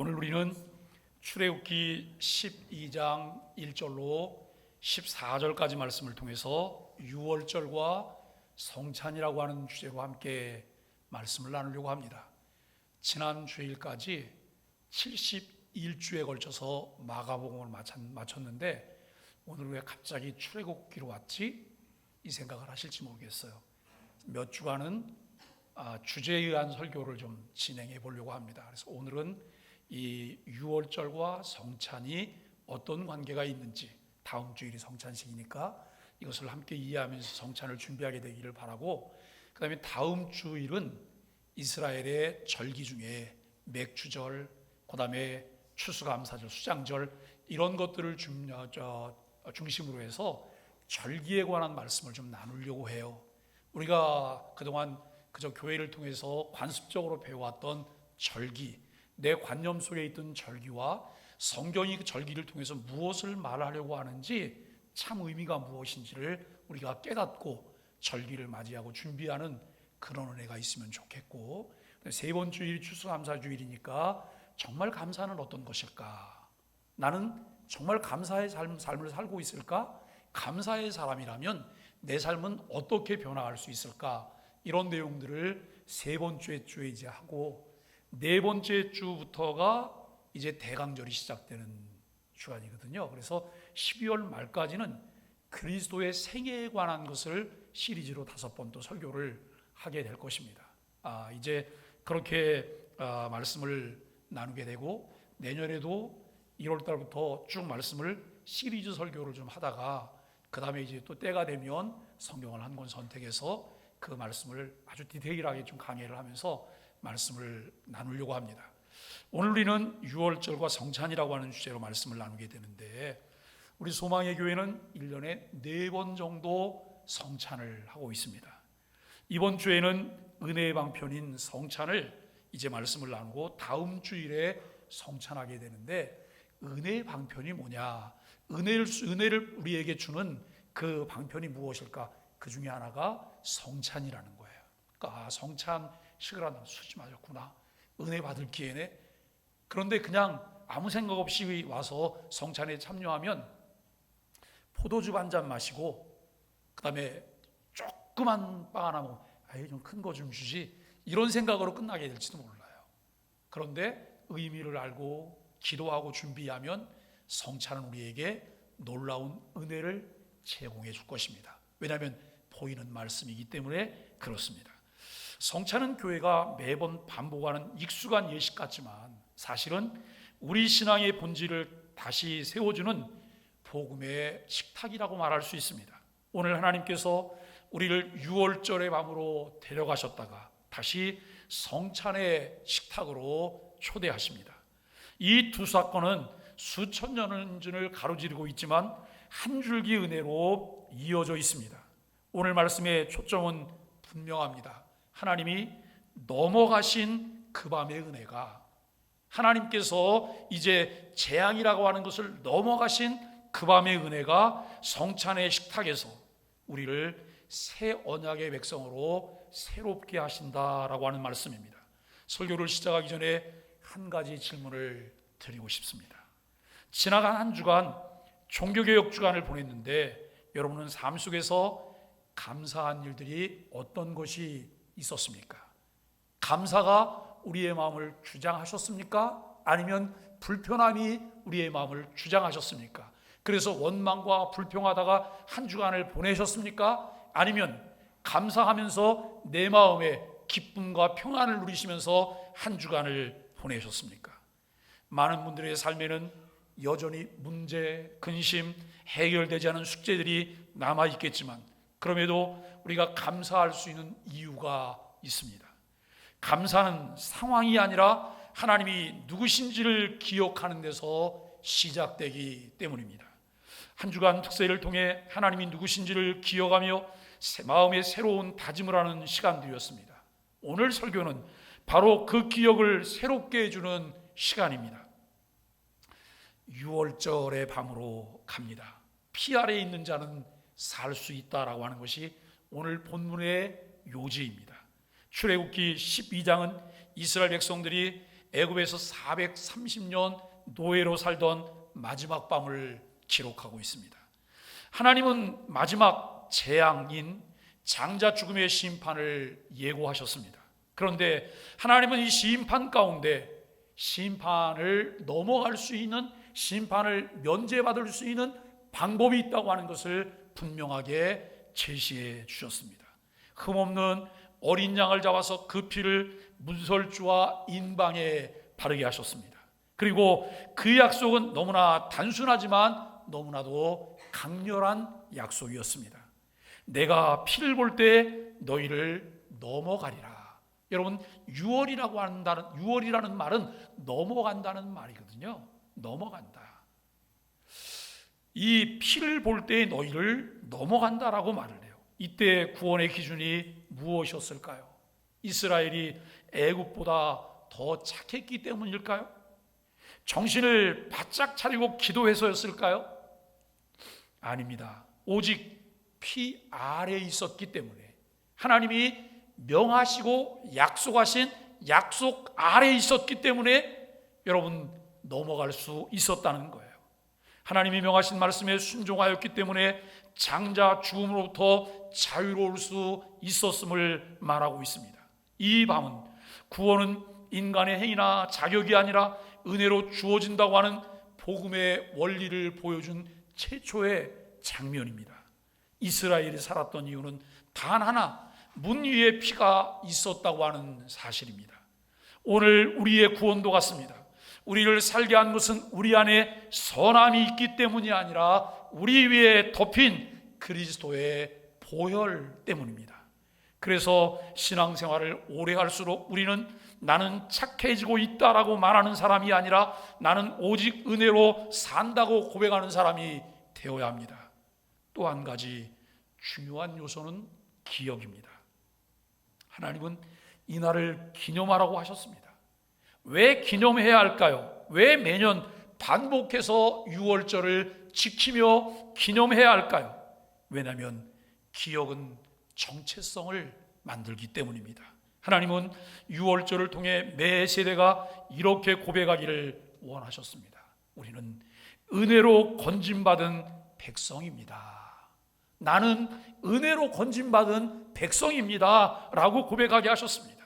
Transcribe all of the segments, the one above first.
오늘 우리는 출애굽기 12장 1절로 14절까지 말씀을 통해서 유월절과 성찬이라고 하는 주제로 함께 말씀을 나누려고 합니다. 지난 주일까지 71주에 걸쳐서 마가복음을 마쳤는데 오늘 왜 갑자기 출애굽기로 왔지? 이 생각을 하실지 모르겠어요. 몇 주간은 주제에 의한 설교를 좀 진행해 보려고 합니다. 그래서 오늘은 이 유월절과 성찬이 어떤 관계가 있는지, 다음 주일이 성찬식이니까 이것을 함께 이해하면서 성찬을 준비하게 되기를 바라고, 그 다음에 다음 주일은 이스라엘의 절기 중에 맥주절, 그 다음에 추수감사절, 수장절 이런 것들을 중심으로 해서 절기에 관한 말씀을 좀 나누려고 해요. 우리가 그동안 그저 교회를 통해서 관습적으로 배워왔던 절기, 내 관념 속에 있던 절기와 성경이 그 절기를 통해서 무엇을 말하려고 하는지, 참 의미가 무엇인지를 우리가 깨닫고 절기를 맞이하고 준비하는 그런 은혜가 있으면 좋겠고, 세 번 주일이 추수감사주일이니까 정말 감사는 어떤 것일까? 나는 정말 감사의 삶을 살고 있을까? 감사의 사람이라면 내 삶은 어떻게 변화할 수 있을까? 이런 내용들을 세 번째 주에 이제 하고, 네 번째 주부터가 이제 대강절이 시작되는 주간이거든요. 그래서 12월 말까지는 그리스도의 생애에 관한 것을 시리즈로 5번 또 설교를 하게 될 것입니다. 이제 그렇게 말씀을 나누게 되고, 내년에도 1월 달부터 쭉 말씀을 시리즈 설교를 좀 하다가 그 다음에 이제 또 때가 되면 성경을 한 권 선택해서 그 말씀을 아주 디테일하게 좀 강해를 하면서 말씀을 나누려고 합니다. 오늘 우리는 유월절과 성찬이라고 하는 주제로 말씀을 나누게 되는데, 우리 소망의 교회는 1년에 4번 정도 성찬을 하고 있습니다. 이번 주에는 은혜의 방편인 성찬을 이제 말씀을 나누고 다음 주일에 성찬하게 되는데, 은혜의 방편이 뭐냐? 은혜를 우리에게 주는 그 방편이 무엇일까? 그 중에 하나가 성찬이라는 거예요. 그러니까 성찬식을 한다면 수지 맞았구나, 은혜 받을 기회네. 그런데 그냥 아무 생각 없이 와서 성찬에 참여하면 포도주 한 잔 마시고 그 다음에 조그만 빵 하나 먹으면 좀 큰 거 좀 주지, 이런 생각으로 끝나게 될지도 몰라요. 그런데 의미를 알고 기도하고 준비하면 성찬은 우리에게 놀라운 은혜를 제공해 줄 것입니다. 왜냐하면 보이는 말씀이기 때문에 그렇습니다. 성찬은 교회가 매번 반복하는 익숙한 예식 같지만 사실은 우리 신앙의 본질을 다시 세워주는 복음의 식탁이라고 말할 수 있습니다. 오늘 하나님께서 우리를 유월절의 밤으로 데려가셨다가 다시 성찬의 식탁으로 초대하십니다. 이 두 사건은 수천 년을 가로지르고 있지만 한 줄기 은혜로 이어져 있습니다. 오늘 말씀의 초점은 분명합니다. 하나님이 넘어가신 그 밤의 은혜가, 하나님께서 이제 재앙이라고 하는 것을 넘어가신 그 밤의 은혜가 성찬의 식탁에서 우리를 새 언약의 백성으로 새롭게 하신다라고 하는 말씀입니다. 설교를 시작하기 전에 한 가지 질문을 드리고 싶습니다. 지나간 한 주간 종교개혁 주간을 보냈는데 여러분은 삶 속에서 감사한 일들이 어떤 것이 있었습니까? 감사가 우리의 마음을 주장하셨습니까? 아니면 불편함이 우리의 마음을 주장하셨습니까? 그래서 원망과 불평하다가 한 주간을 보내셨습니까? 아니면 감사하면서 내 마음에 기쁨과 평안을 누리시면서 한 주간을 보내셨습니까? 많은 분들의 삶에는 여전히 문제, 근심, 해결되지 않은 숙제들이 남아있겠지만 그럼에도 우리가 감사할 수 있는 이유가 있습니다. 감사는 상황이 아니라 하나님이 누구신지를 기억하는 데서 시작되기 때문입니다. 한 주간 특세를 통해 하나님이 누구신지를 기억하며 마음의 새로운 다짐을 하는 시간들이었습니다. 오늘 설교는 바로 그 기억을 새롭게 해주는 시간입니다. 유월절의 밤으로 갑니다. 피 아래에 있는 자는 살 수 있다라고 하는 것이 오늘 본문의 요지입니다. 출애굽기 12장은 이스라엘 백성들이 애굽에서 430년 노예로 살던 마지막 밤을 기록하고 있습니다. 하나님은 마지막 재앙인 장자 죽음의 심판을 예고하셨습니다. 그런데 하나님은 이 심판 가운데 심판을 넘어갈 수 있는, 심판을 면제받을 수 있는 방법이 있다고 하는 것을 분명하게 제시해 주셨습니다. 흠없는 어린 양을 잡아서 그 피를 문설주와 인방에 바르게 하셨습니다. 그리고 그 약속은 너무나 단순하지만 너무나도 강렬한 약속이었습니다. 내가 피를 볼 때 너희를 넘어가리라. 여러분, 유월이라는 말은 넘어간다는 말이거든요. 넘어간다. 이 피를 볼 때 너희를 넘어간다라고 말을 해요. 이때 구원의 기준이 무엇이었을까요? 이스라엘이 애굽보다 더 착했기 때문일까요? 정신을 바짝 차리고 기도해서였을까요? 아닙니다. 오직 피 아래에 있었기 때문에, 하나님이 명하시고 약속하신 약속 아래에 있었기 때문에 여러분 넘어갈 수 있었다는 거예요. 하나님이 명하신 말씀에 순종하였기 때문에 장자 죽음으로부터 자유로울 수 있었음을 말하고 있습니다. 이 밤은 구원은 인간의 행위나 자격이 아니라 은혜로 주어진다고 하는 복음의 원리를 보여준 최초의 장면입니다. 이스라엘이 살았던 이유는 단 하나, 문 위에 피가 있었다고 하는 사실입니다. 오늘 우리의 구원도 같습니다. 우리를 살게 한 것은 우리 안에 선함이 있기 때문이 아니라 우리 위에 덮인 그리스도의 보혈 때문입니다. 그래서 신앙생활을 오래 할수록 우리는 나는 착해지고 있다라고 말하는 사람이 아니라 나는 오직 은혜로 산다고 고백하는 사람이 되어야 합니다. 또 한 가지 중요한 요소는 기억입니다. 하나님은 이날을 기념하라고 하셨습니다. 왜 기념해야 할까요? 왜 매년 반복해서 유월절을 지키며 기념해야 할까요? 왜냐하면 기억은 정체성을 만들기 때문입니다. 하나님은 유월절을 통해 매 세대가 이렇게 고백하기를 원하셨습니다. 우리는 은혜로 건짐받은 백성입니다. 나는 은혜로 건짐받은 백성입니다 라고 고백하게 하셨습니다.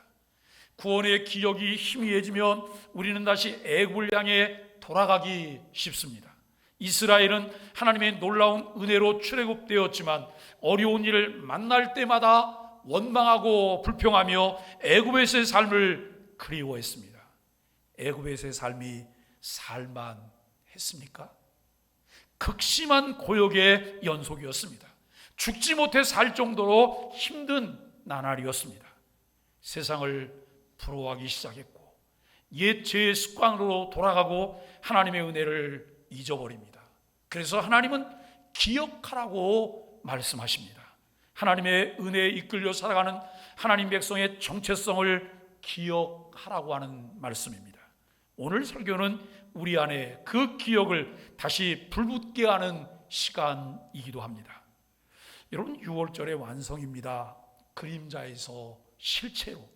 구원의 기억이 희미해지면 우리는 다시 애굽을 향해 돌아가기 쉽습니다. 이스라엘은 하나님의 놀라운 은혜로 출애굽되었지만 어려운 일을 만날 때마다 원망하고 불평하며 애굽에서의 삶을 그리워했습니다. 애굽에서의 삶이 살만했습니까? 극심한 고역의 연속이었습니다. 죽지 못해 살 정도로 힘든 나날이었습니다. 세상을 부러워하기 시작했고 옛 죄의 습관으로 돌아가고 하나님의 은혜를 잊어버립니다. 그래서 하나님은 기억하라고 말씀하십니다. 하나님의 은혜에 이끌려 살아가는 하나님 백성의 정체성을 기억하라고 하는 말씀입니다. 오늘 설교는 우리 안에 그 기억을 다시 불붙게 하는 시간이기도 합니다. 여러분, 6월절의 완성입니다. 그림자에서 실체로.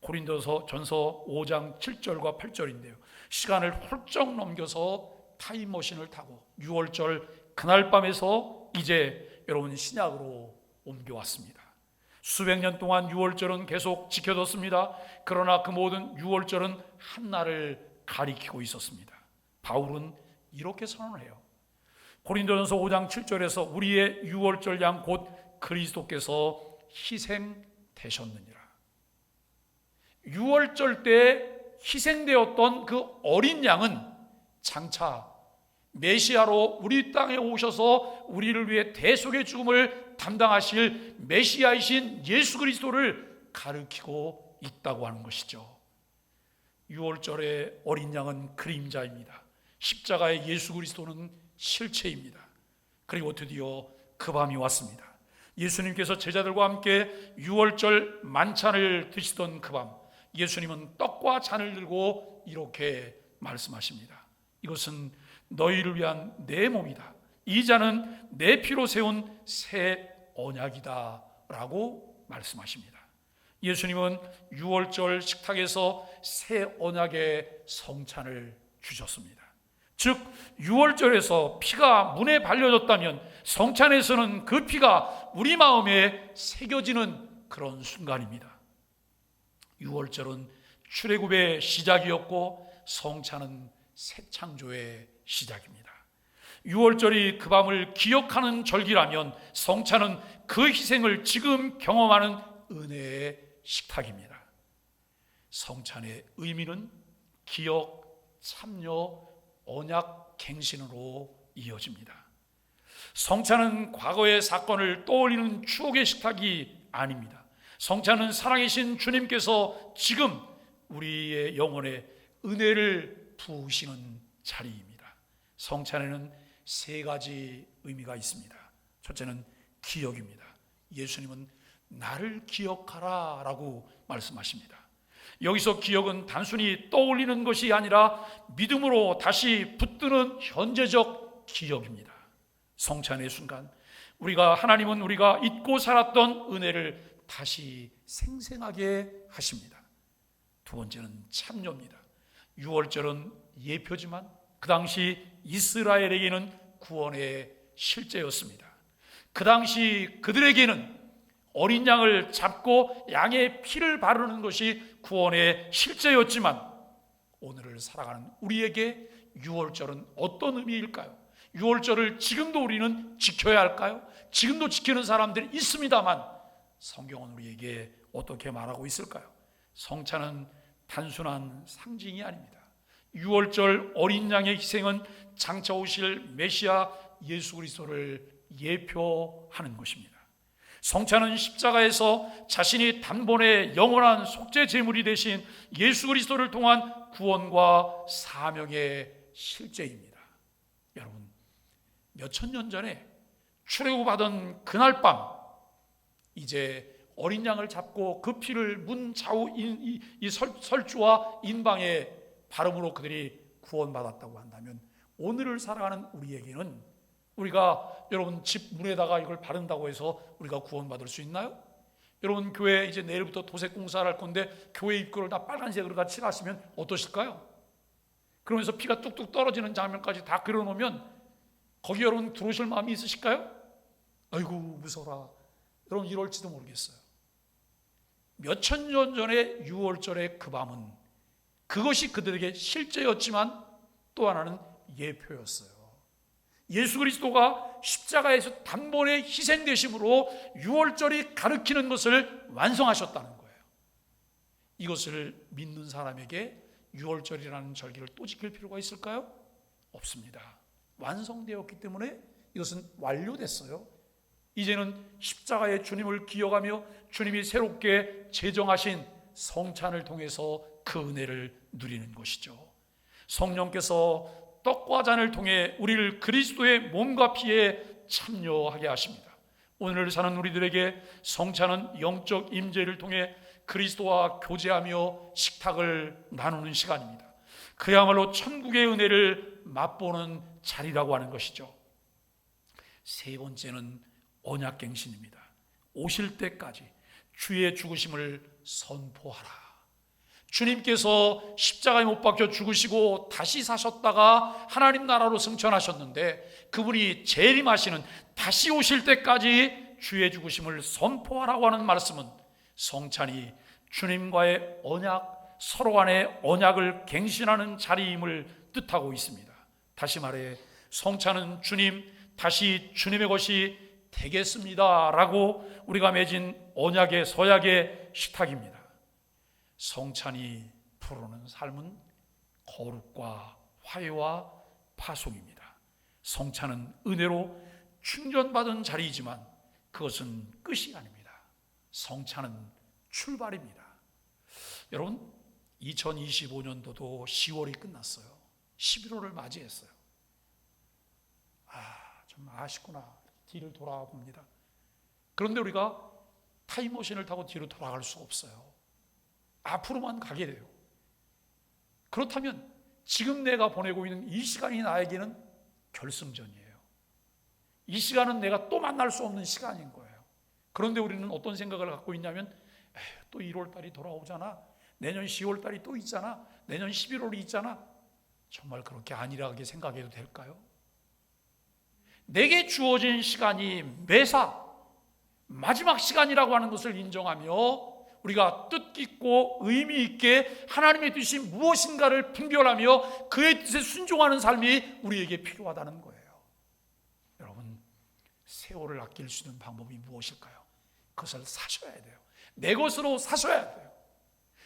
고린도서 전서 5장 7절과 8절인데요. 시간을 훌쩍 넘겨서 타임머신을 타고 6월절 그날 밤에서 이제 여러분 신약으로 옮겨왔습니다. 수백 년 동안 6월절은 계속 지켜졌습니다. 그러나 그 모든 6월절은 한날을 가리키고 있었습니다. 바울은 이렇게 선언해요. 고린도전서 5장 7절에서 우리의 6월절 양 곧 그리스도께서 희생되셨느니라. 6월절 때 희생되었던 그 어린 양은 장차 메시아로 우리 땅에 오셔서 우리를 위해 대속의 죽음을 담당하실 메시아이신 예수 그리스도를 가리키고 있다고 하는 것이죠. 6월절의 어린 양은 그림자입니다. 십자가의 예수 그리스도는 실체입니다. 그리고 드디어 그 밤이 왔습니다. 예수님께서 제자들과 함께 6월절 만찬을 드시던 그 밤, 예수님은 떡과 잔을 들고 이렇게 말씀하십니다. 이것은 너희를 위한 내 몸이다. 이 잔은 내 피로 세운 새 언약이다 라고 말씀하십니다. 예수님은 유월절 식탁에서 새 언약의 성찬을 주셨습니다. 즉 유월절에서 피가 문에 발려졌다면 성찬에서는 그 피가 우리 마음에 새겨지는 그런 순간입니다. 유월절은 출애굽의 시작이었고 성찬은 새 창조의 시작입니다. 유월절이 그 밤을 기억하는 절기라면 성찬은 그 희생을 지금 경험하는 은혜의 식탁입니다. 성찬의 의미는 기억, 참여, 언약, 갱신으로 이어집니다. 성찬은 과거의 사건을 떠올리는 추억의 식탁이 아닙니다. 성찬은 살아계신 주님께서 지금 우리의 영혼에 은혜를 부으시는 자리입니다. 성찬에는 세 가지 의미가 있습니다. 첫째는 기억입니다. 예수님은 나를 기억하라 라고 말씀하십니다. 여기서 기억은 단순히 떠올리는 것이 아니라 믿음으로 다시 붙드는 현재적 기억입니다. 성찬의 순간 우리가 하나님은 우리가 잊고 살았던 은혜를 다시 생생하게 하십니다. 두 번째는 참여입니다. 유월절은 예표지만 그 당시 이스라엘에게는 구원의 실제였습니다. 그 당시 그들에게는 어린 양을 잡고 양의 피를 바르는 것이 구원의 실제였지만 오늘을 살아가는 우리에게 유월절은 어떤 의미일까요? 유월절을 지금도 우리는 지켜야 할까요? 지금도 지키는 사람들이 있습니다만 성경은 우리에게 어떻게 말하고 있을까요? 성찬은 단순한 상징이 아닙니다. 유월절 어린 양의 희생은 장차 오실 메시아 예수 그리스도를 예표하는 것입니다. 성찬은 십자가에서 자신이 단번에 영원한 속죄 제물이 되신 예수 그리스도를 통한 구원과 사명의 실제입니다. 여러분, 몇천 년 전에 출애굽하던 그날 밤 이제 어린 양을 잡고 그 피를 문 좌우 이 설주와 인방에 바름으로 그들이 구원받았다고 한다면 오늘을 살아가는 우리에게는 우리가 여러분 집 문에다가 이걸 바른다고 해서 우리가 구원받을 수 있나요? 여러분 교회 이제 내일부터 도색 공사를 할 건데 교회 입구를 다 빨간색으로 다 칠하시면 어떠실까요? 그러면서 피가 뚝뚝 떨어지는 장면까지 다 그려놓으면 거기 여러분 들어오실 마음이 있으실까요? 아이고 무서워라. 여러분 이럴지도 모르겠어요. 몇천 년 전에 유월절의 그 밤은 그것이 그들에게 실제였지만 또 하나는 예표였어요. 예수 그리스도가 십자가에서 단번에 희생되심으로 유월절이 가리키는 것을 완성하셨다는 거예요. 이것을 믿는 사람에게 유월절이라는 절기를 또 지킬 필요가 있을까요? 없습니다. 완성되었기 때문에 이것은 완료됐어요. 이제는 십자가의 주님을 기억하며 주님이 새롭게 제정하신 성찬을 통해서 그 은혜를 누리는 것이죠. 성령께서 떡과 잔을 통해 우리를 그리스도의 몸과 피에 참여하게 하십니다. 오늘 사는 우리들에게 성찬은 영적 임재를 통해 그리스도와 교제하며 식탁을 나누는 시간입니다. 그야말로 천국의 은혜를 맛보는 자리라고 하는 것이죠. 세 번째는 언약갱신입니다. 오실 때까지 주의 죽으심을 선포하라. 주님께서 십자가에 못 박혀 죽으시고 다시 사셨다가 하나님 나라로 승천하셨는데 그분이 재림하시는 다시 오실 때까지 주의 죽으심을 선포하라고 하는 말씀은 성찬이 주님과의 언약, 서로 간의 언약을 갱신하는 자리임을 뜻하고 있습니다. 다시 말해 성찬은 주님, 다시 주님의 것이 되겠습니다 라고 우리가 맺은 언약의 서약의 식탁입니다. 성찬이 부르는 삶은 거룩과 화해와 파송입니다. 성찬은 은혜로 충전받은 자리이지만 그것은 끝이 아닙니다. 성찬은 출발입니다. 여러분 2025년도도 10월이 끝났어요. 11월을 맞이했어요. 좀 아쉽구나. 뒤를 돌아가 봅니다. 그런데 우리가 타임머신을 타고 뒤로 돌아갈 수가 없어요. 앞으로만 가게 돼요. 그렇다면 지금 내가 보내고 있는 이 시간이 나에게는 결승전이에요. 이 시간은 내가 또 만날 수 없는 시간인 거예요. 그런데 우리는 어떤 생각을 갖고 있냐면 또 1월 달이 돌아오잖아. 내년 10월 달이 또 있잖아. 내년 11월이 있잖아. 정말 그렇게 안일하게 생각해도 될까요? 내게 주어진 시간이 매사 마지막 시간이라고 하는 것을 인정하며 우리가 뜻깊고 의미 있게 하나님의 뜻이 무엇인가를 분별하며 그의 뜻에 순종하는 삶이 우리에게 필요하다는 거예요. 여러분, 세월을 아낄 수 있는 방법이 무엇일까요? 그것을 사셔야 돼요. 내 것으로 사셔야 돼요.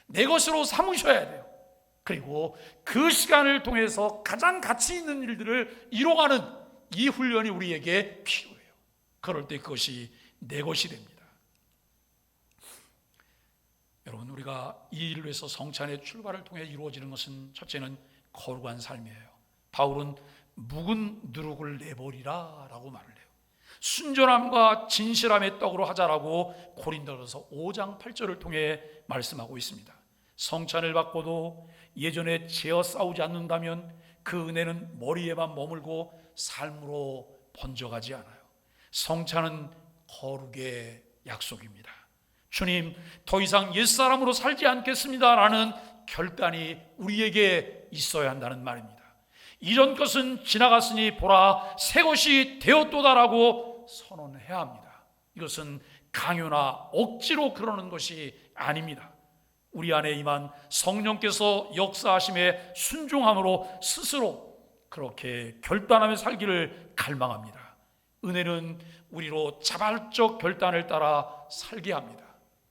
내 것으로 삼으셔야 돼요. 그리고 그 시간을 통해서 가장 가치 있는 일들을 이뤄가는 이 훈련이 우리에게 필요해요. 그럴 때 그것이 내 것이 됩니다. 여러분, 우리가 이 일을 위해서 성찬의 출발을 통해 이루어지는 것은 첫째는 거룩한 삶이에요. 바울은 묵은 누룩을 내버리라 라고 말을 해요. 순전함과 진실함의 떡으로 하자라고 고린도전서 5장 8절을 통해 말씀하고 있습니다. 성찬을 받고도 예전에 재어 싸우지 않는다면 그 은혜는 머리에만 머물고 삶으로 번져가지 않아요. 성찬은 거룩의 약속입니다. 주님, 더 이상 옛사람으로 살지 않겠습니다 라는 결단이 우리에게 있어야 한다는 말입니다. 이전 것은 지나갔으니 보라 새 것이 되었도다라고 선언해야 합니다. 이것은 강요나 억지로 그러는 것이 아닙니다. 우리 안에 임한 성령께서 역사하심에 순종함으로 스스로 그렇게 결단하며 살기를 갈망합니다. 은혜는 우리로 자발적 결단을 따라 살게 합니다.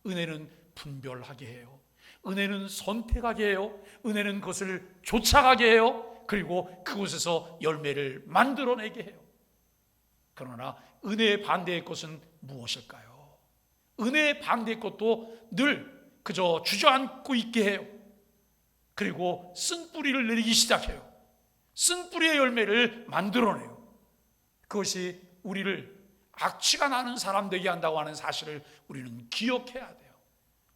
은혜는 분별하게 해요. 은혜는 선택하게 해요. 은혜는 그것을 쫓아가게 해요. 그리고 그곳에서 열매를 만들어내게 해요. 그러나 은혜의 반대의 것은 무엇일까요? 은혜의 반대의 것도 늘 그저 주저앉고 있게 해요. 그리고 쓴 뿌리를 내리기 시작해요. 쓴 뿌리의 열매를 만들어내요. 그것이 우리를 악취가 나는 사람 되게 한다고 하는 사실을 우리는 기억해야 돼요.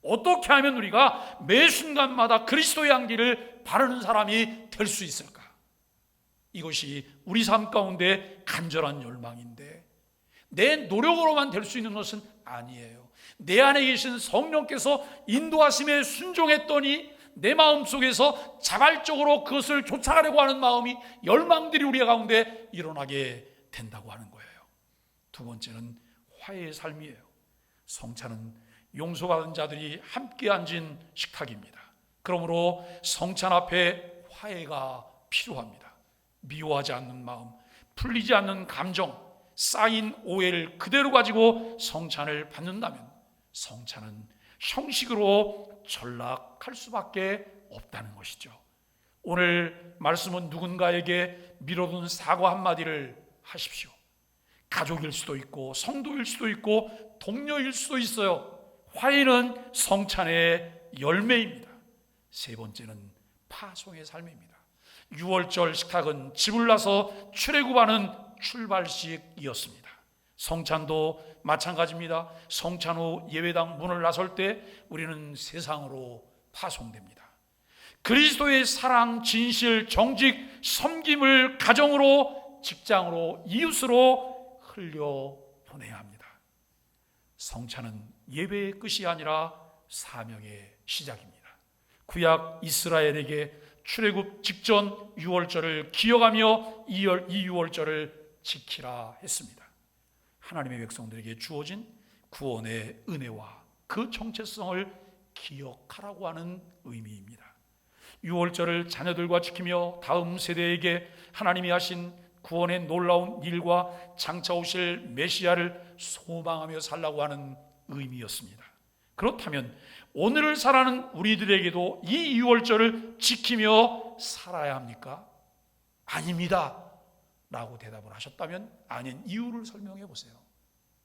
어떻게 하면 우리가 매 순간마다 그리스도의 향기를 바르는 사람이 될 수 있을까? 이것이 우리 삶 가운데 간절한 열망인데 내 노력으로만 될 수 있는 것은 아니에요. 내 안에 계신 성령께서 인도하심에 순종했더니 내 마음속에서 자발적으로 그것을 쫓아가려고 하는 마음이 열망들이 우리 가운데 일어나게 된다고 하는 거예요. 두 번째는 화해의 삶이에요. 성찬은 용서받은 자들이 함께 앉은 식탁입니다. 그러므로 성찬 앞에 화해가 필요합니다. 미워하지 않는 마음, 풀리지 않는 감정, 쌓인 오해를 그대로 가지고 성찬을 받는다면 성찬은 형식으로 전락할 수밖에 없다는 것이죠. 오늘 말씀은 누군가에게 미뤄둔 사과 한마디를 하십시오. 가족일 수도 있고 성도일 수도 있고 동료일 수도 있어요. 화해는 성찬의 열매입니다. 세 번째는 파송의 삶입니다. 6월절 식탁은 집을 나서 출애굽하는 출발식이었습니다. 성찬도 마찬가지입니다. 성찬 후 예배당 문을 나설 때 우리는 세상으로 파송됩니다. 그리스도의 사랑, 진실, 정직, 섬김을 가정으로, 직장으로, 이웃으로 흘려보내야 합니다. 성찬은 예배의 끝이 아니라 사명의 시작입니다. 구약 이스라엘에게 출애굽 직전 6월절을 기억하며 이 6월절을 지키라 했습니다. 하나님의 백성들에게 주어진 구원의 은혜와 그 정체성을 기억하라고 하는 의미입니다. 6월절을 자녀들과 지키며 다음 세대에게 하나님이 하신 구원의 놀라운 일과 장차 오실 메시아를 소망하며 살라고 하는 의미였습니다. 그렇다면 오늘을 살아가는 우리들에게도 이 6월절을 지키며 살아야 합니까? 아닙니다 라고 대답을 하셨다면 아닌 이유를 설명해 보세요.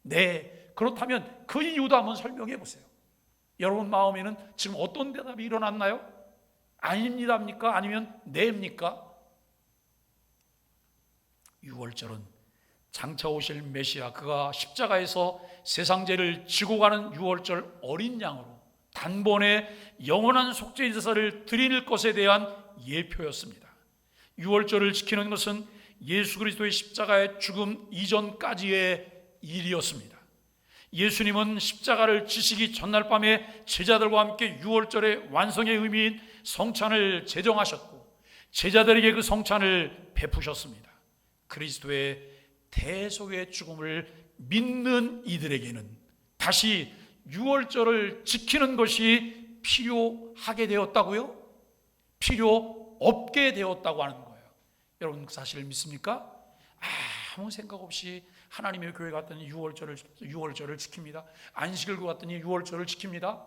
네, 그렇다면 그 이유도 한번 설명해 보세요. 여러분 마음에는 지금 어떤 대답이 일어났나요? 아닙니다입니까? 아니면 네입니까? 6월절은 장차 오실 메시아, 그가 십자가에서 세상 죄를 지고 가는 6월절 어린 양으로 단번에 영원한 속죄 제사를 드릴 것에 대한 예표였습니다. 6월절을 지키는 것은 예수 그리스도의 십자가의 죽음 이전까지의 일이었습니다. 예수님은 십자가를 지시기 전날 밤에 제자들과 함께 유월절의 완성의 의미인 성찬을 제정하셨고 제자들에게 그 성찬을 베푸셨습니다. 그리스도의 대속의 죽음을 믿는 이들에게는 다시 유월절을 지키는 것이 필요하게 되었다고요? 필요 없게 되었다고 하는 거예요. 여러분 그 사실을 믿습니까? 아무 생각 없이 하나님의 교회 갔더니 유월절을 지킵니다. 안식일 갔더니 유월절을 지킵니다.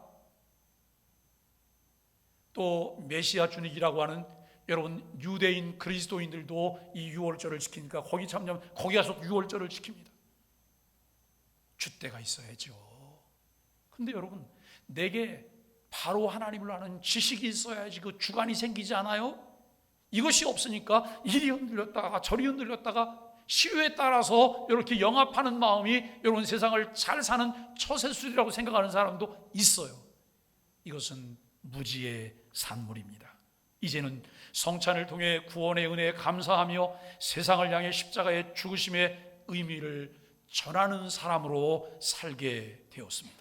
또 메시아 주닉이라고 하는 여러분 유대인 그리스도인들도 이 유월절을 지키니까 거기 가서 유월절을 지킵니다. 줏대가 있어야죠. 근데 여러분 내게 바로 하나님을 아는 지식이 있어야지 그 주관이 생기지 않아요? 이것이 없으니까 이리 흔들렸다가 저리 흔들렸다가 시류에 따라서 이렇게 영합하는 마음이 여러분 세상을 잘 사는 처세술이라고 생각하는 사람도 있어요. 이것은 무지의 산물입니다. 이제는 성찬을 통해 구원의 은혜에 감사하며 세상을 향해 십자가의 죽으심의 의미를 전하는 사람으로 살게 되었습니다.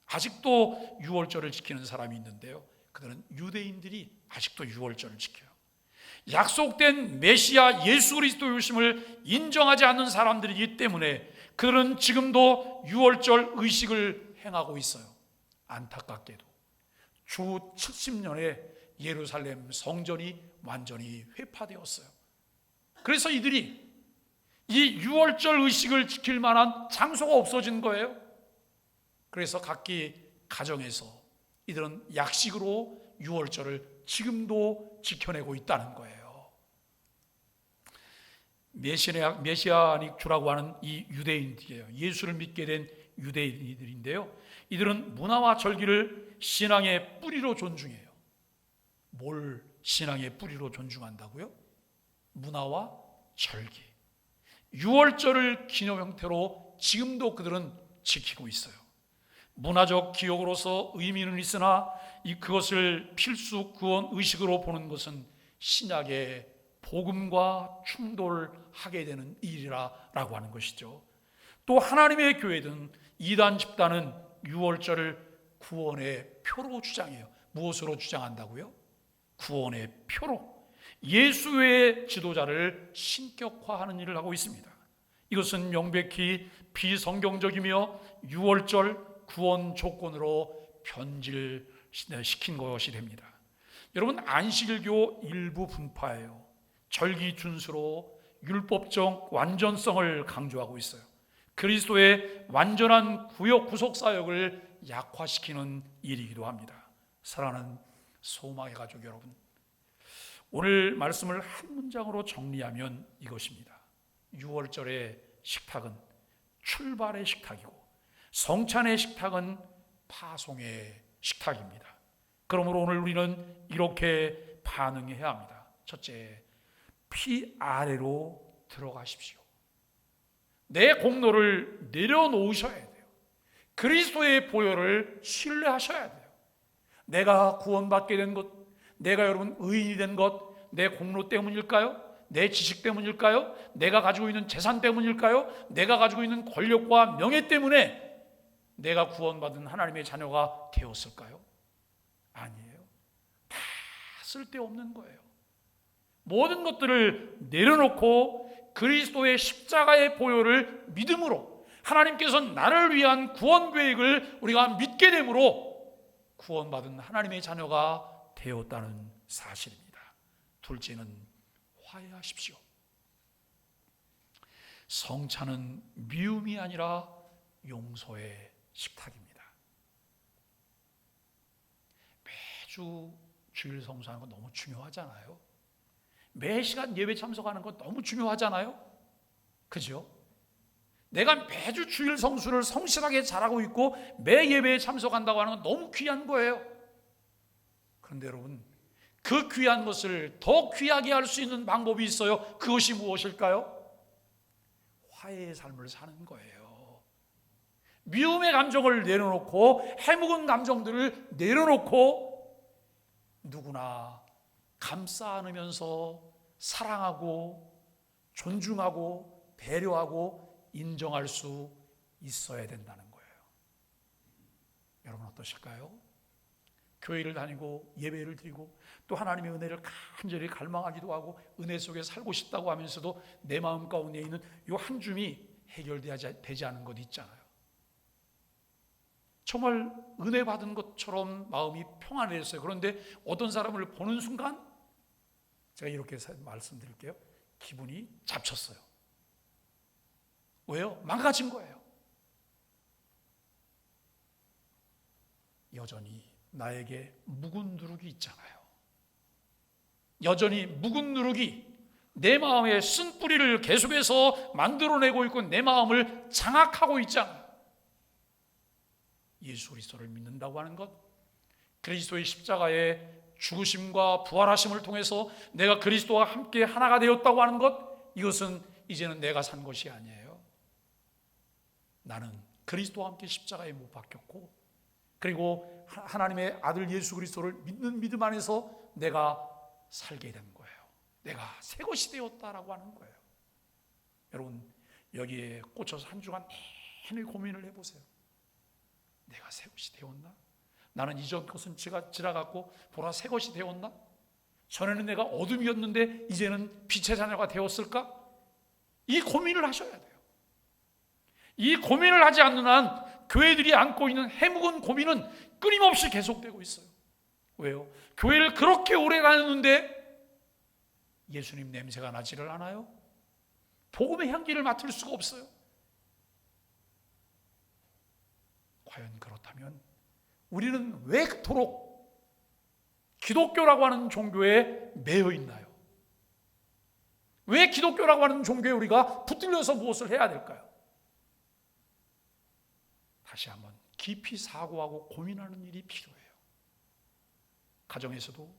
아직도 유월절을 지키는 사람이 있는데요, 그들은 유대인들이 아직도 유월절을 지켜요. 약속된 메시아 예수 그리스도의 오심을 인정하지 않는 사람들이기 때문에 그들은 지금도 유월절 의식을 행하고 있어요. 안타깝게도 주 70년에 예루살렘 성전이 완전히 회파되었어요. 그래서 이들이 이 유월절 의식을 지킬 만한 장소가 없어진 거예요. 그래서 각기 가정에서 이들은 약식으로 유월절을 지금도 지켜내고 있다는 거예요. 메시아닉 주라고 하는 이 유대인들이에요. 예수를 믿게 된 유대인들인데요, 이들은 문화와 절기를 신앙의 뿌리로 존중해요. 뭘 신앙의 뿌리로 존중한다고요? 문화와 절기, 유월절을 기념 형태로 지금도 그들은 지키고 있어요. 문화적 기억으로서 의미는 있으나 그것을 필수 구원 의식으로 보는 것은 신약의 복음과 충돌하게 되는 일이라고 하는 것이죠. 또 하나님의 교회든 이단 집단은 유월절을 구원의 표로 주장해요. 무엇으로 주장한다고요? 구원의 표로 예수의 지도자를 신격화하는 일을 하고 있습니다. 이것은 명백히 비성경적이며 유월절 구원 조건으로 변질시킨 것이 됩니다. 여러분 안식일교 일부 분파예요. 절기 준수로 율법적 완전성을 강조하고 있어요. 그리스도의 완전한 구속 사역을 약화시키는 일이기도 합니다. 사랑하는 소망의 가족 여러분, 오늘 말씀을 한 문장으로 정리하면 이것입니다. 유월절의 식탁은 출발의 식탁이고 성찬의 식탁은 파송의 식탁입니다. 그러므로 오늘 우리는 이렇게 반응해야 합니다. 첫째, 피 아래로 들어가십시오. 내 공로를 내려놓으셔야 돼요. 그리스도의 보혈을 신뢰하셔야 돼요. 내가 구원받게 된 것, 내가 여러분 의인이 된 것, 내 공로 때문일까요? 내 지식 때문일까요? 내가 가지고 있는 재산 때문일까요? 내가 가지고 있는 권력과 명예 때문에 내가 구원받은 하나님의 자녀가 되었을까요? 아니에요. 다 쓸데없는 거예요. 모든 것들을 내려놓고 그리스도의 십자가의 보혈을 믿음으로 하나님께서 나를 위한 구원 계획을 우리가 믿게 되므로 구원받은 하나님의 자녀가 되었다는 사실입니다. 둘째는 화해하십시오. 성찬은 미움이 아니라 용서의 식탁입니다. 매주 주일 성수하는 거 너무 중요하잖아요. 매 시간 예배 참석하는 거 너무 중요하잖아요. 그죠? 내가 매주 주일 성수를 성실하게 잘하고 있고 매 예배에 참석한다고 하는 건 너무 귀한 거예요. 그런데 여러분, 그 귀한 것을 더 귀하게 할 수 있는 방법이 있어요. 그것이 무엇일까요? 화해의 삶을 사는 거예요. 미움의 감정을 내려놓고 해묵은 감정들을 내려놓고 누구나 감싸 안으면서 사랑하고 존중하고 배려하고 인정할 수 있어야 된다는 거예요. 여러분 어떠실까요? 교회를 다니고 예배를 드리고 또 하나님의 은혜를 간절히 갈망하기도 하고 은혜 속에 살고 싶다고 하면서도 내 마음 가운데 있는 이 한 줌이 해결되지 않은 것 있잖아요. 정말 은혜 받은 것처럼 마음이 평안해졌어요. 그런데 어떤 사람을 보는 순간 제가 이렇게 말씀드릴게요. 기분이 잡쳤어요. 왜요? 망가진 거예요. 여전히 나에게 묵은 누룩이 있잖아요. 여전히 묵은 누룩이 내 마음에 쓴뿌리를 계속해서 만들어내고 있고 내 마음을 장악하고 있잖아요. 예수 그리스도를 믿는다고 하는 것, 그리스도의 십자가의 죽으심과 부활하심을 통해서 내가 그리스도와 함께 하나가 되었다고 하는 것, 이것은 이제는 내가 산 것이 아니에요. 나는 그리스도와 함께 십자가에 못 박혔고, 그리고 하나님의 아들 예수 그리스도를 믿는 믿음 안에서 내가 살게 된 거예요. 내가 새 것이 되었다라고 하는 거예요. 여러분 여기에 꽂혀서 한 주간 내내 고민을 해보세요. 내가 새 것이 되었나? 나는 이전 것은 지나갔고 보라 새 것이 되었나? 전에는 내가 어둠이었는데 이제는 빛의 자녀가 되었을까? 이 고민을 하셔야 돼요. 이 고민을 하지 않는 한 교회들이 안고 있는 해묵은 고민은 끊임없이 계속되고 있어요. 왜요? 교회를 그렇게 오래 다녔는데 예수님 냄새가 나지를 않아요? 복음의 향기를 맡을 수가 없어요. 과연 그렇다면 우리는 왜 그토록 기독교라고 하는 종교에 매여 있나요? 왜 기독교라고 하는 종교에 우리가 붙들려서 무엇을 해야 될까요? 다시 한번 깊이 사고하고 고민하는 일이 필요해요. 가정에서도,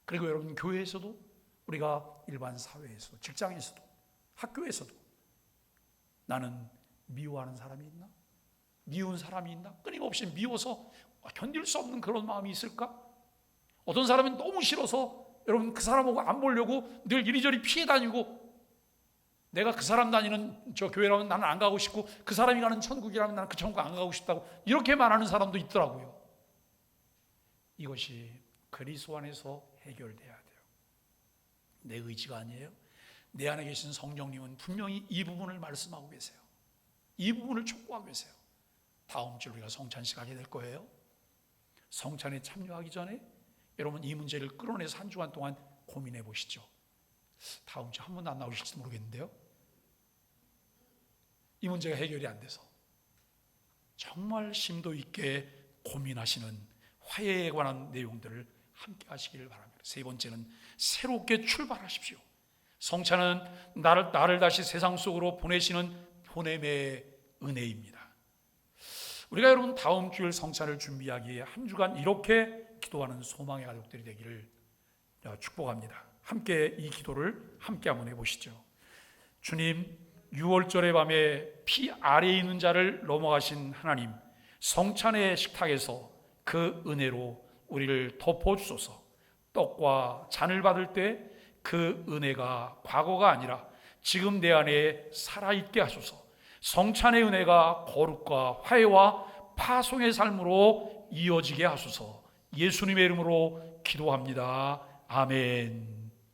그리고 여러분 교회에서도, 우리가 일반 사회에서도, 직장에서도, 학교에서도 나는 미워하는 사람이 있나? 미운 사람이 있나? 끊임없이 미워서 견딜 수 없는 그런 마음이 있을까? 어떤 사람은 너무 싫어서 여러분 그 사람하고 안 보려고 늘 이리저리 피해 다니고, 내가 그 사람 다니는 저 교회라면 나는 안 가고 싶고 그 사람이 가는 천국이라면 나는 그 천국 안 가고 싶다고 이렇게 말하는 사람도 있더라고요. 이것이 그리스도 안에서 해결돼야 돼요. 내 의지가 아니에요. 내 안에 계신 성령님은 분명히 이 부분을 말씀하고 계세요. 이 부분을 촉구하고 계세요. 다음 주 우리가 성찬식 하게 될 거예요. 성찬에 참여하기 전에 여러분 이 문제를 끌어내서 한 주간 동안 고민해 보시죠. 다음 주 한 번도 안 나오실지 모르겠는데요, 이 문제가 해결이 안 돼서 정말 심도 있게 고민하시는 화해에 관한 내용들을 함께 하시기를 바랍니다. 세 번째는 새롭게 출발하십시오. 성찬은 나를 다시 세상 속으로 보내시는 보냄의 은혜입니다. 우리가 여러분 다음 주일 성찬을 준비하기에 한 주간 이렇게 기도하는 소망의 가족들이 되기를 축복합니다. 함께 이 기도를 함께 한번 해보시죠. 주님, 6월절의 밤에 피 아래에 있는 자를 넘어가신 하나님, 성찬의 식탁에서 그 은혜로 우리를 덮어주소서. 떡과 잔을 받을 때 그 은혜가 과거가 아니라 지금 내 안에 살아있게 하소서. 성찬의 은혜가 거룩과 화해와 파송의 삶으로 이어지게 하소서. 예수님의 이름으로 기도합니다. 아멘.